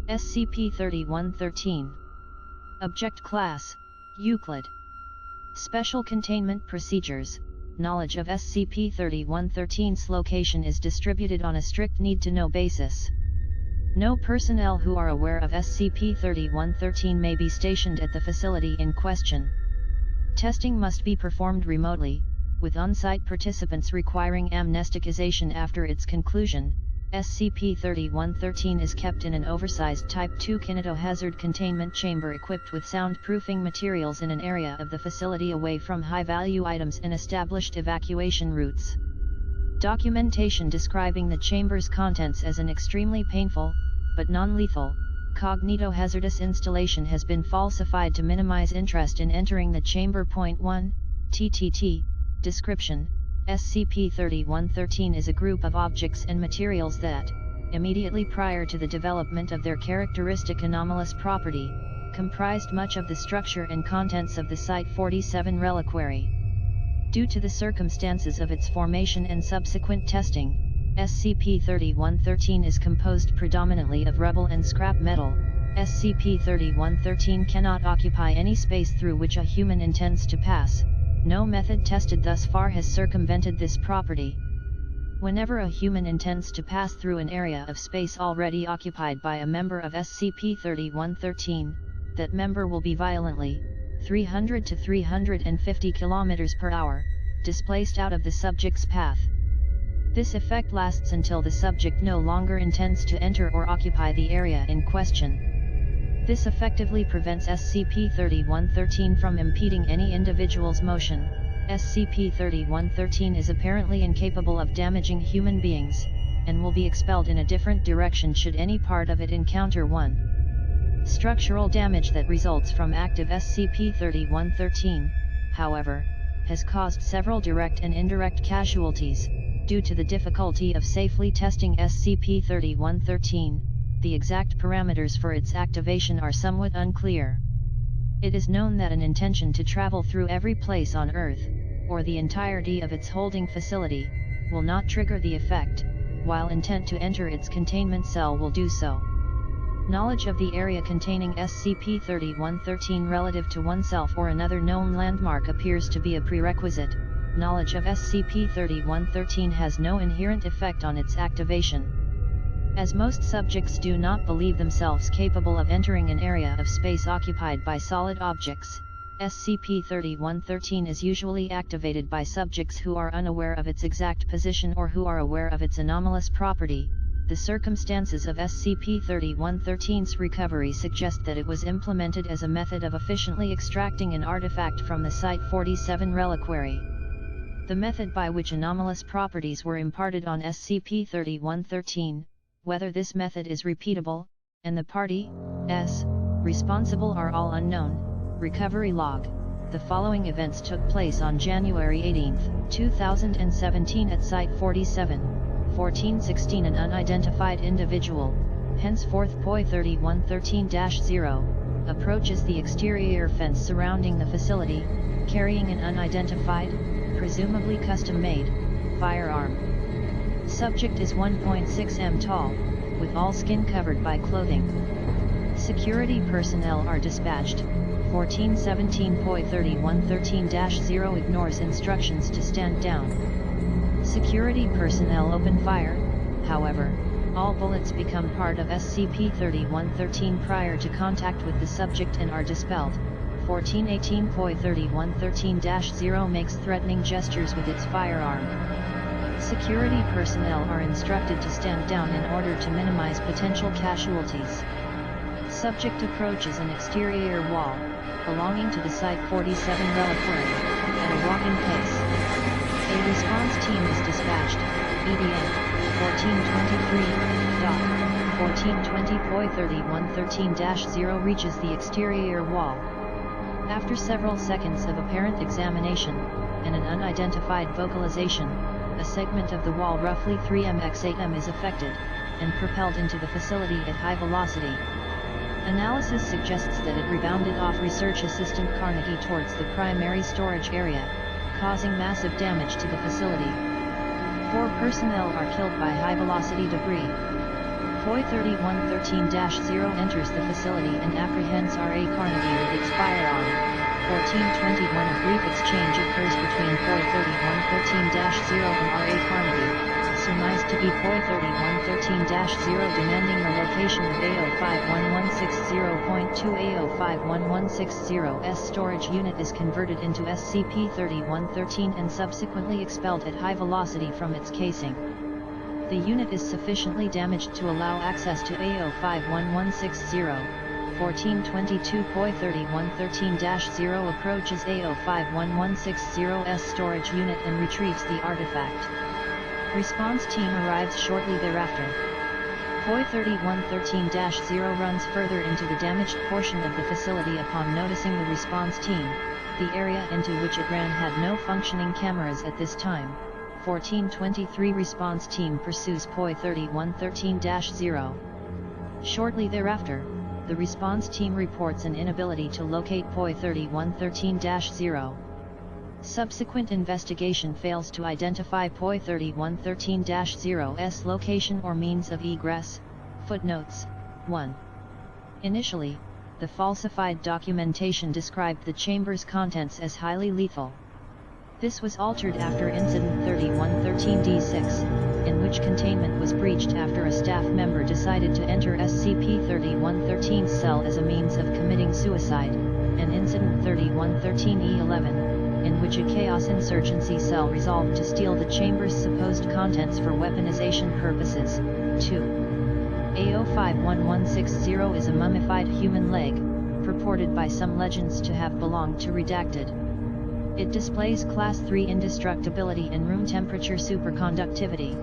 SCP-3113. Object Class: Euclid. Special Containment Procedures: knowledge of SCP-3113's location is distributed on a strict need-to-know basis. No personnel who are aware of SCP-3113 may be stationed at the facility in question. Testing must be performed remotely, with on-site participants requiring amnesticization after its conclusion. SCP-3113 is kept in an oversized Type II kinetohazard containment chamber equipped with soundproofing materials in an area of the facility away from high-value items and established evacuation routes. Documentation describing the chamber's contents as an extremely painful, but non-lethal, cognitohazardous installation has been falsified to minimize interest in entering the chamber. 1. TTT. Description: SCP-3113 is a group of objects and materials that, immediately prior to the development of their characteristic anomalous property, comprised much of the structure and contents of the Site-47 reliquary. Due to the circumstances of its formation and subsequent testing, SCP-3113 is composed predominantly of rubble and scrap metal. SCP-3113 cannot occupy any space through which a human intends to pass. No method tested thus far has circumvented this property. Whenever a human intends to pass through an area of space already occupied by a member of SCP-3113, that member will be violently, 300 to 350 km per hour, displaced out of the subject's path. This effect lasts until the subject no longer intends to enter or occupy the area in question. This effectively prevents SCP-3113 from impeding any individual's motion. SCP-3113 is apparently incapable of damaging human beings, and will be expelled in a different direction should any part of it encounter one. Structural damage that results from active SCP-3113, however, has caused several direct and indirect casualties. Due to the difficulty of safely testing SCP-3113, the exact parameters for its activation are somewhat unclear. It is known that an intention to travel through every place on Earth, or the entirety of its holding facility, will not trigger the effect, while intent to enter its containment cell will do so. Knowledge of the area containing SCP-3113 relative to oneself or another known landmark appears to be a prerequisite. Knowledge of SCP-3113 has no inherent effect on its activation. As most subjects do not believe themselves capable of entering an area of space occupied by solid objects, SCP-3113 is usually activated by subjects who are unaware of its exact position or who are aware of its anomalous property. The circumstances of SCP-3113's recovery suggest that it was implemented as a method of efficiently extracting an artifact from the Site-47 reliquary. The method by which anomalous properties were imparted on SCP-3113, whether this method is repeatable, and the parties responsible are all unknown. Recovery Log: the following events took place on January 18, 2017 at Site-47. 1416 An unidentified individual, henceforth POI-3113-0, approaches the exterior fence surrounding the facility, carrying an unidentified, presumably custom-made, firearm. Subject is 1.6 m tall, with all skin covered by clothing. Security personnel are dispatched. 1417 POI-3113-0 ignores instructions to stand down. Security personnel open fire. However, all bullets become part of SCP-3113 prior to contact with the subject and are dispelled. 1418 POI-3113-0 makes threatening gestures with its firearm. Security personnel are instructed to stand down in order to minimize potential casualties. Subject approaches an exterior wall, belonging to the Site-47 reliquary, at a walking pace. A response team is dispatched. EDN 1423. 1420 POI-3113-0 reaches the exterior wall. After several seconds of apparent examination, and an unidentified vocalization, a segment of the wall roughly 3 m x 8 m is affected, and propelled into the facility at high velocity. Analysis suggests that it rebounded off Research Assistant Carnegie towards the primary storage area, causing massive damage to the facility. 4 personnel are killed by high-velocity debris. POI-3113-0 enters the facility and apprehends R.A. Carnegie with its firearm. 1421 A brief exchange occurs between POI-3113-0 and R.A. Carnegie, surmised to be POI-3113-0, demanding the location of A05116.0.2. A05116.0's storage unit is converted into SCP-3113 and subsequently expelled at high velocity from its casing. The unit is sufficiently damaged to allow access to A05116.0. 1422 POI-3113-0 approaches A05116.0's storage unit and retrieves the artifact. Response team arrives shortly thereafter. POI-3113-0 runs further into the damaged portion of the facility upon noticing the response team. The area into which it ran had no functioning cameras at this time. 1423 Response team pursues POI-3113-0. Shortly thereafter, the response team reports an inability to locate POI-3113-0. Subsequent investigation fails to identify POI-3113-0's location or means of egress. Footnotes 1. Initially, the falsified documentation described the chamber's contents as highly lethal. This was altered after Incident 3113-D6, in which containment was breached after a staff member decided to enter SCP-3113's cell as a means of committing suicide, and Incident 3113-E11, in which a Chaos Insurgency cell resolved to steal the chamber's supposed contents for weaponization purposes. 2. A05116.0 is a mummified human leg, purported by some legends to have belonged to Redacted. It displays Class 3 indestructibility and room temperature superconductivity.